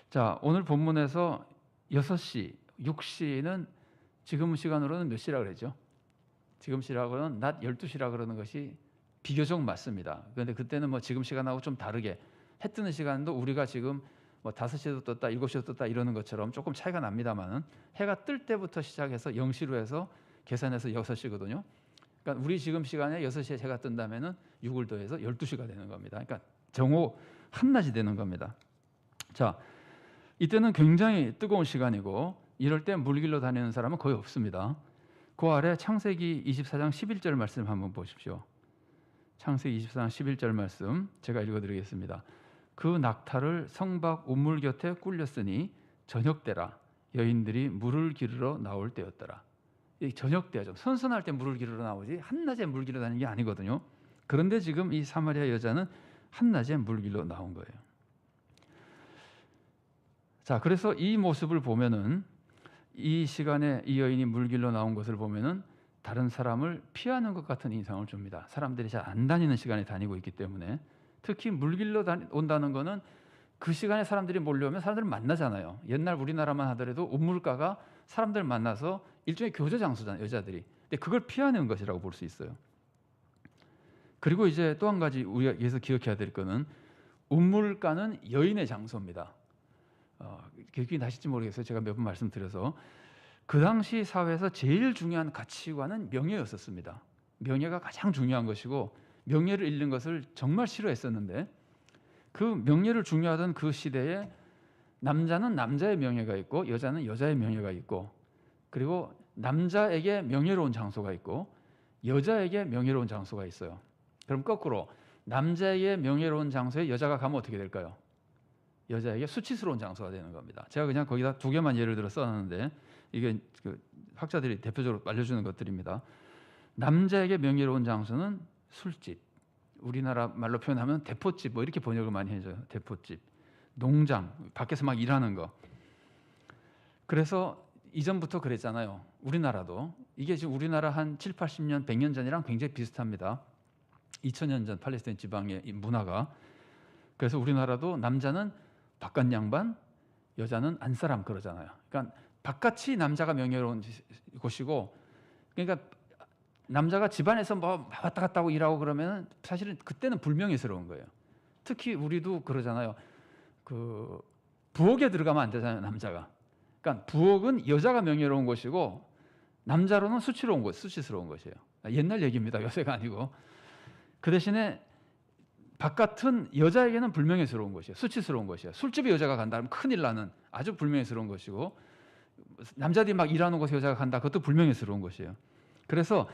자, 오늘 본문에서 6시, 6시는 지금 시간으로는 몇 시라 그랬죠? 지금 시라고는 낮 12시라 그러는 것이 비교적 맞습니다. 그런데 그때는 뭐 지금 시간하고 좀 다르게 해 뜨는 시간도 우리가 지금 뭐 5시에도 떴다, 7시에도 떴다 이러는 것처럼 조금 차이가 납니다만은 해가 뜰 때부터 시작해서 0시로 해서 계산해서 6시거든요. 그러니까 우리 지금 시간에 6시에 해가 뜬다면은 6을 더해서 12시가 되는 겁니다. 그러니까 정오 한낮이 되는 겁니다. 자, 이때는 굉장히 뜨거운 시간이고 이럴 때 물길로 다니는 사람은 거의 없습니다. 그 아래 창세기 24장 11절 말씀 한번 보십시오. 창세기 24장 11절 말씀 제가 읽어드리겠습니다. 그 낙타를 성박 우물 곁에 꿀렸으니 저녁 때라 여인들이 물을 기르러 나올 때였더라. 이 저녁 때죠. 선선할 때 물을 기르러 나오지 한낮에 물 기르러 다니는 게 아니거든요. 그런데 지금 이 사마리아 여자는 한낮에 물 기르러 나온 거예요. 자, 그래서 이 모습을 보면은 이 시간에 이 여인이 물 길러 나온 것을 보면은 다른 사람을 피하는 것 같은 인상을 줍니다. 사람들이 잘 안 다니는 시간에 다니고 있기 때문에 특히 물 길러 온다는 거는 그 시간에 사람들이 몰려오면 사람들을 만나잖아요. 옛날 우리나라만 하더라도 우물가가 사람들 만나서 일종의 교제 장소잖아요, 여자들이. 근데 그걸 피하는 것이라고 볼 수 있어요. 그리고 이제 또 한 가지 우리가 여기서 기억해야 될 거는 우물가는 여인의 장소입니다. 기억이 나실지 모르겠어요. 제가 몇 번 말씀드려서 그 당시 사회에서 제일 중요한 가치관은 명예였었습니다. 명예가 가장 중요한 것이고 명예를 잃는 것을 정말 싫어했었는데 그 명예를 중요하던 그 시대에 남자는 남자의 명예가 있고 여자는 여자의 명예가 있고 그리고 남자에게 명예로운 장소가 있고 여자에게 명예로운 장소가 있어요. 그럼 거꾸로 남자에게 명예로운 장소에 여자가 가면 어떻게 될까요? 여자에게 수치스러운 장소가 되는 겁니다. 제가 그냥 거기다 두 개만 예를 들어 써놨는데 이게 그 학자들이 대표적으로 알려주는 것들입니다. 남자에게 명예로운 장소는 술집, 우리나라 말로 표현하면 대포집 뭐 이렇게 번역을 많이 해줘요. 대포집, 농장, 밖에서 막 일하는 거. 그래서 이전부터 그랬잖아요. 우리나라도 이게 지금 우리나라 한 7, 80년, 100년 전이랑 굉장히 비슷합니다. 2000년 전 팔레스타인 지방의 이 문화가. 그래서 우리나라도 남자는 바깥 양반, 여자는 안사람 그러잖아요. 그러니까 바깥이 남자가 명예로운 곳이고, 그러니까 남자가 집안에서 뭐 왔다 갔다 하고 일하고 그러면 사실은 그때는 불명예스러운 거예요. 특히 우리도 그러잖아요. 그 부엌에 들어가면 안 되잖아요, 남자가. 그러니까 부엌은 여자가 명예로운 곳이고 남자로는 수치스러운 것이에요. 옛날 얘기입니다. 요새가 아니고. 그 대신에 바깥은 여자에게는 불명예스러운 것이에요. 수치스러운 것이에요. 술집에 여자가 간다 하면 큰일 나는 아주 불명예스러운 것이고 남자들이 막 일하는 곳에 여자가 간다 그것도 불명예스러운 것이에요. 그래서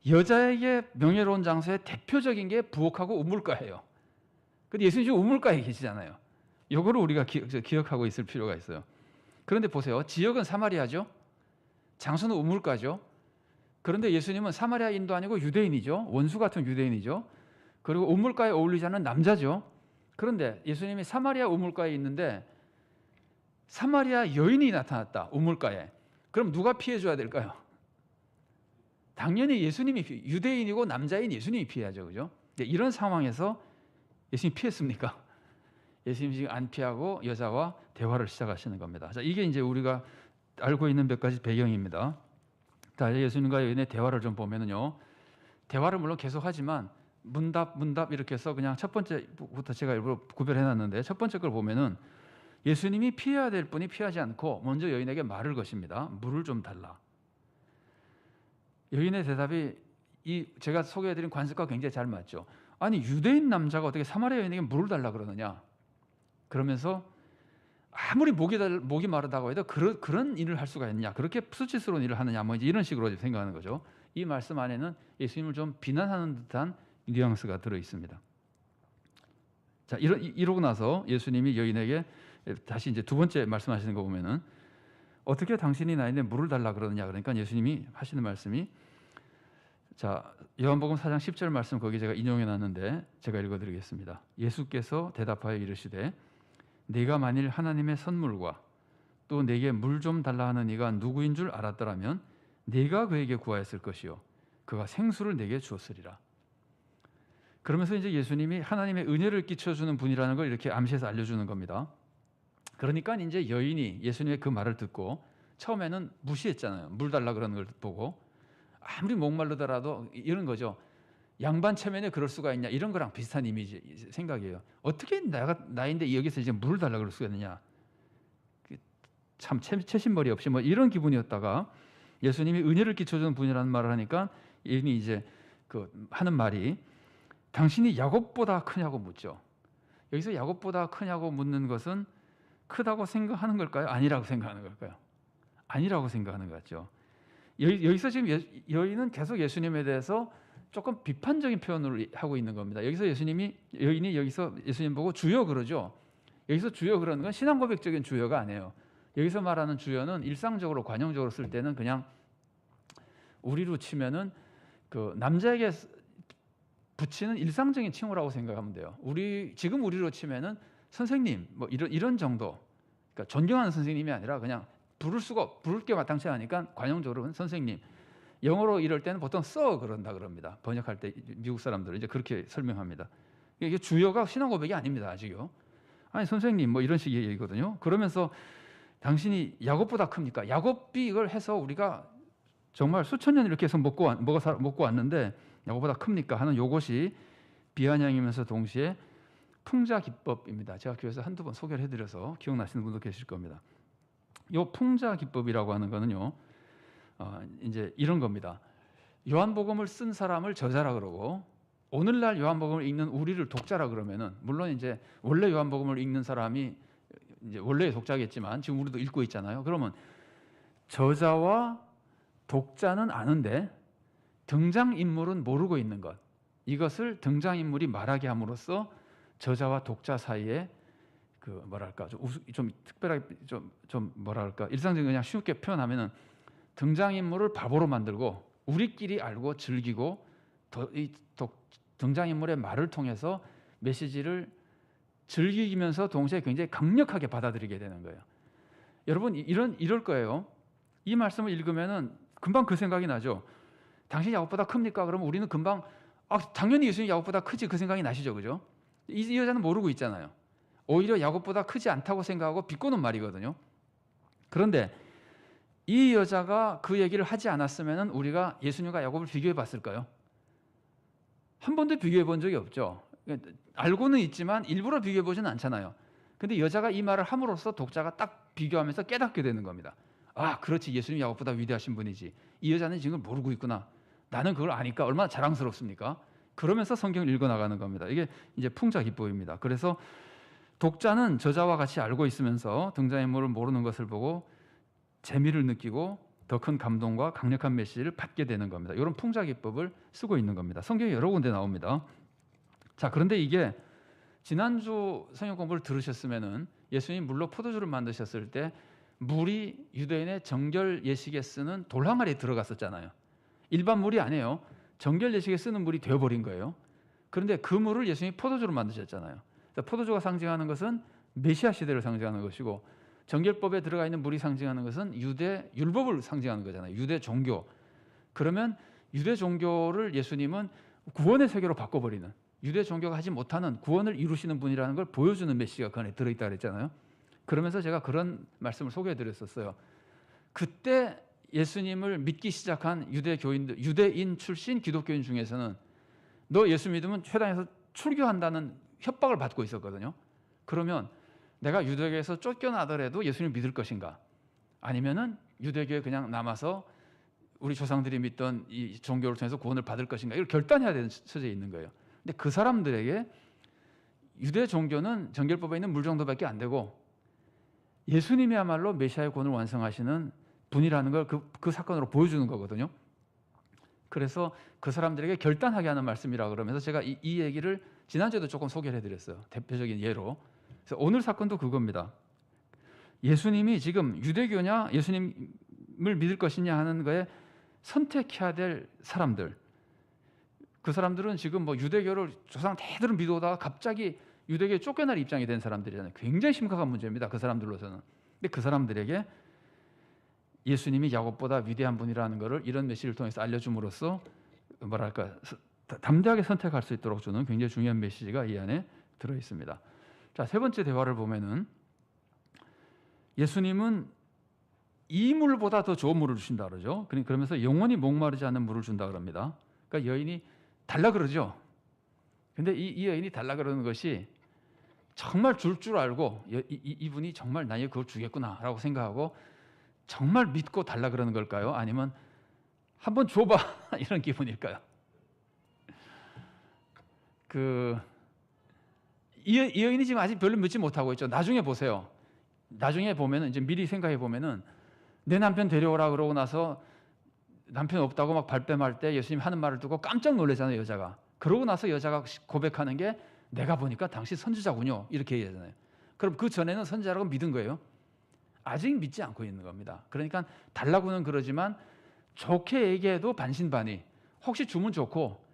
여자에게 명예로운 장소의 대표적인 게 부엌하고 우물가예요. 근데 예수님 지금 우물가에 계시잖아요. 이거를 우리가 기억하고 있을 필요가 있어요. 그런데 보세요. 지역은 사마리아죠. 장소는 우물가죠. 그런데 예수님은 사마리아인도 아니고 유대인이죠. 원수 같은 유대인이죠. 그리고 우물가에 어울리지 않는 남자죠. 그런데 예수님이 사마리아 우물가에 있는데 사마리아 여인이 나타났다. 우물가에. 그럼 누가 피해줘야 될까요? 당연히 예수님이 유대인이고 남자인 예수님이 피해야죠. 그죠? 이런 상황에서 예수님이 피했습니까? 예수님이 지금 안 피하고 여자와 대화를 시작하시는 겁니다. 자, 이게 이제 우리가 알고 있는 몇 가지 배경입니다. 자, 예수님과 여인의 대화를 좀 보면은요. 대화를 물론 계속하지만 문답 이렇게 해서 그냥 첫 번째부터 제가 일부러 구별해 놨는데 첫 번째 걸 보면은 예수님이 피해야 될 분이 피하지 않고 먼저 여인에게 말을 것입니다. 물을 좀 달라. 여인의 대답이 이 제가 소개해드린 관습과 굉장히 잘 맞죠. 아니 유대인 남자가 어떻게 사마리아 여인에게 물을 달라 그러느냐. 그러면서 아무리 목이 마르다고 해도 그런 일을 할 수가 있느냐. 그렇게 수치스러운 일을 하느냐. 뭐 이런 식으로 생각하는 거죠. 이 말씀 안에는 예수님을 좀 비난하는 듯한 뉘앙스가 들어 있습니다. 자, 이러고 나서 예수님이 여인에게 다시 이제 두 번째 말씀하시는 거 보면은 어떻게 당신이 나에게 물을 달라 그러느냐. 그러니까 예수님이 하시는 말씀이 자, 요한복음 4장 10절 말씀 거기 제가 인용해 놨는데 제가 읽어 드리겠습니다. 예수께서 대답하여 이르시되 네가 만일 하나님의 선물과 또 내게 물 좀 달라 하는 이가 누구인 줄 알았더라면 네가 그에게 구하였을 것이요 그가 생수를 내게 주었으리라. 그러면서 이제 예수님이 하나님의 은혜를 끼쳐주는 분이라는 걸 이렇게 암시해서 알려주는 겁니다. 그러니까 이제 여인이 예수님의 그 말을 듣고 처음에는 무시했잖아요. 물 달라 그러는 걸 보고. 아무리 목마르더라도 이런 거죠. 양반 체면에 그럴 수가 있냐, 이런 거랑 비슷한 이미지 생각이에요. 어떻게 내가 나인데 여기서 이제 물을 달라 그럴 수가 있느냐. 참 채신머리 없이 뭐 이런 기분이었다가 예수님이 은혜를 끼쳐주는 분이라는 말을 하니까 이미 이제 그 하는 말이 당신이 야곱보다 크냐고 묻죠. 여기서 야곱보다 크냐고 묻는 것은 크다고 생각하는 걸까요? 아니라고 생각하는 걸까요? 아니라고 생각하는 것 같죠. 여기서 지금 여인은 계속 예수님에 대해서 조금 비판적인 표현을 하고 있는 겁니다. 여기서 여인이 여기서 예수님 보고 주여 그러죠. 여기서 주여 그러는 건 신앙 고백적인 주여가 아니에요. 여기서 말하는 주여는 일상적으로 관용적으로 쓸 때는 그냥 우리로 치면은 그 남자에게 붙이는 일상적인 칭호라고 생각하면 돼요. 지금 우리로 치면은 선생님 뭐 이런 정도. 그러니까 존경하는 선생님이 아니라 그냥 부를 게 마땅치 않으니까 관용적으로는 선생님. 영어로 이럴 때는 보통 sir 그런다 그럽니다. 번역할 때 미국 사람들은 이제 그렇게 설명합니다. 이게 주여가 신앙 고백이 아닙니다. 아직요. 아니 선생님 뭐 이런 식의 얘기거든요. 그러면서 당신이 야곱보다 큽니까? 야곱이 이걸 해서 우리가 정말 수천 년 이렇게 해서 먹고 왔는데 야곱보다 큽니까? 하는 요것이 비아냥이면서 동시에 풍자 기법입니다. 제가 교회에서 한두 번 소개를 해드려서 기억나시는 분도 계실 겁니다. 이 풍자 기법이라고 하는 거는요, 이제 이런 겁니다. 요한복음을 쓴 사람을 저자라 그러고 오늘날 요한복음을 읽는 우리를 독자라 그러면은 물론 이제 원래 요한복음을 읽는 사람이 이제 원래의 독자겠지만 지금 우리도 읽고 있잖아요. 그러면 저자와 독자는 아는데 등장인물은 모르고 있는 것, 이것을 등장인물이 말하게 함으로써 저자와 독자 사이에 그 뭐랄까 좀 특별하게 좀 뭐랄까 일상적인 그냥 쉽게 표현하면은 등장인물을 바보로 만들고 우리끼리 알고 즐기고 등장인물의 말을 통해서 메시지를 즐기면서 동시에 굉장히 강력하게 받아들이게 되는 거예요. 여러분 이럴 거예요. 이 말씀을 읽으면은 금방 그 생각이 나죠. 당신이 야곱보다 큽니까? 그러면 우리는 금방 당연히 예수님이 야곱보다 크지 그 생각이 나시죠, 그죠? 이 여자는 모르고 있잖아요. 오히려 야곱보다 크지 않다고 생각하고 비꼬는 말이거든요. 그런데 이 여자가 그 얘기를 하지 않았으면 우리가 예수님과 야곱을 비교해 봤을까요? 한 번도 비교해 본 적이 없죠. 알고는 있지만 일부러 비교해 보지는 않잖아요. 근데 여자가 이 말을 함으로써 독자가 딱 비교하면서 깨닫게 되는 겁니다. 아, 그렇지. 예수님 야곱보다 위대하신 분이지. 이 여자는 지금 모르고 있구나. 나는 그걸 아니까 얼마나 자랑스럽습니까? 그러면서 성경을 읽어 나가는 겁니다. 이게 이제 풍자 기법입니다. 그래서 독자는 저자와 같이 알고 있으면서 등장인물을 모르는 것을 보고 재미를 느끼고 더 큰 감동과 강력한 메시지를 받게 되는 겁니다. 이런 풍자 기법을 쓰고 있는 겁니다. 성경에 여러 군데 나옵니다. 자, 그런데 이게 지난주 성경 공부를 들으셨으면은 예수님 물로 포도주를 만드셨을 때 물이 유대인의 정결 예식에 쓰는 돌항아리에 들어갔었잖아요. 일반 물이 아니에요. 정결 예식에 쓰는 물이 되어버린 거예요. 그런데 그 물을 예수님이 포도주로 만드셨잖아요. 포도주가 상징하는 것은 메시아 시대를 상징하는 것이고 정결법에 들어가 있는 물이 상징하는 것은 유대 율법을 상징하는 거잖아요. 유대 종교. 그러면 유대 종교를 예수님은 구원의 세계로 바꿔버리는, 유대 종교가 하지 못하는 구원을 이루시는 분이라는 걸 보여주는 메시지가 그 안에 들어있다 그랬잖아요. 그러면서 제가 그런 말씀을 소개해드렸었어요. 그때 예수님을 믿기 시작한 유대인 출신 기독교인 중에서는 너 예수 믿으면 회당에서 출교한다는 협박을 받고 있었거든요. 그러면 내가 유대교에서 쫓겨나더라도 예수님을 믿을 것인가? 아니면은 유대교에 그냥 남아서 우리 조상들이 믿던 이 종교를 통해서 구원을 받을 것인가? 이걸 결단해야 되는 처지에 있는 거예요. 근데 그 사람들에게 유대 종교는 정결법에 있는 물 정도밖에 안 되고 예수님이야말로 메시아의 구원을 완성하시는 분이라는 걸 그 사건으로 보여주는 거거든요. 그래서 그 사람들에게 결단하게 하는 말씀이라 그러면서 제가 이 얘기를 지난주에도 조금 소개를 해드렸어요. 대표적인 예로. 그래서 오늘 사건도 그겁니다. 예수님이 지금 유대교냐 예수님을 믿을 것이냐 하는 거에 선택해야 될 사람들. 그 사람들은 지금 뭐 유대교를 조상 대대로 믿어오다가 갑자기 유대교에 쫓겨날 입장이 된 사람들이잖아요. 굉장히 심각한 문제입니다. 그 사람들로서는. 근데 그 사람들에게 예수님이 야곱보다 위대한 분이라는 것을 이런 메시지를 통해서 알려줌으로써 뭐랄까 담대하게 선택할 수 있도록 주는 굉장히 중요한 메시지가 이 안에 들어 있습니다. 자, 세 번째 대화를 보면은 예수님은 이 물보다 더 좋은 물을 주신다 그러죠. 그러면서 영원히 목마르지 않는 물을 준다 그럽니다. 그러니까 여인이 달라 그러죠. 근데 이 여인이 달라 그러는 것이 정말 줄 알고 이분이 정말 나에게 그걸 주겠구나라고 생각하고 정말 믿고 달라 그러는 걸까요? 아니면 한번 줘봐 이런 기분일까요? 이 여인이 지금 아직 별로 믿지 못하고 있죠. 나중에 보세요. 나중에 보면은 이제 미리 생각해 보면은 내 남편 데려오라 그러고 나서 남편 없다고 막 발뺌할 때 예수님 하는 말을 듣고 깜짝 놀라잖아요, 여자가. 그러고 나서 여자가 고백하는 게 내가 보니까 당신 선지자군요. 이렇게 얘기하잖아요. 그럼 그 전에는 선지자라고 믿은 거예요? 아직 믿지 않고 있는 겁니다. 그러니까 달라고는 그러지만 좋게 얘기해도 반신반의. 혹시 주면 좋고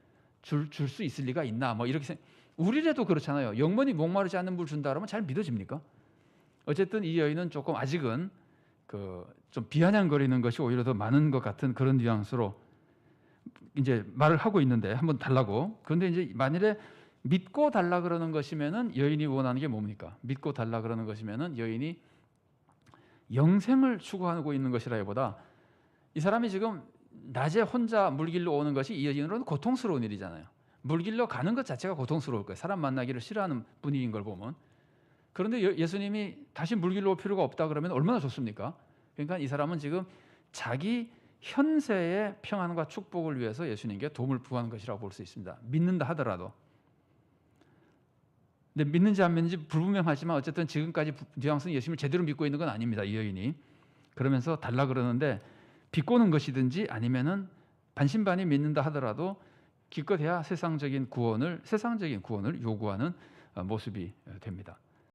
줄 수 있을 리가 있나? 뭐 이렇게 우리라도 그렇잖아요. 영원히 목마르지 않는 물 준다 그러면 잘 믿어집니까? 어쨌든 이 여인은 조금 아직은 좀 비아냥거리는 것이 오히려 더 많은 것 같은 그런 뉘앙스로 이제 말을 하고 있는데 한번 달라고. 그런데 이제 만일에 믿고 달라 그러는 것이면은 여인이 원하는 게 뭡니까? 믿고 달라 그러는 것이면은 여인이 영생을 추구하고 있는 것이라기보다 이 사람이 지금 낮에 혼자 물길로 오는 것이 이 여인으로는 고통스러운 일이잖아요. 물길로 가는 것 자체가 고통스러울 거예요. 사람 만나기를 싫어하는 분위기인 걸 보면. 그런데 예수님이 다시 물길로 올 필요가 없다 그러면 얼마나 좋습니까? 그러니까 이 사람은 지금 자기 현세의 평안과 축복을 위해서 예수님께 도움을 구하는 것이라고 볼 수 있습니다. 믿는다 하더라도. 근데 믿는지 안 믿는지 불분명하지만 어쨌든 지금까지 뉘앙스는 예수님을 제대로 믿고 있는 건 아닙니다. 이 여인이. 그러면서 달라 그러는데 비꼬는 것이든지 아니면은 반신반의 믿는다 하더라도 기껏해야 세상적인 구원을 요구하는 모습이 됩니다.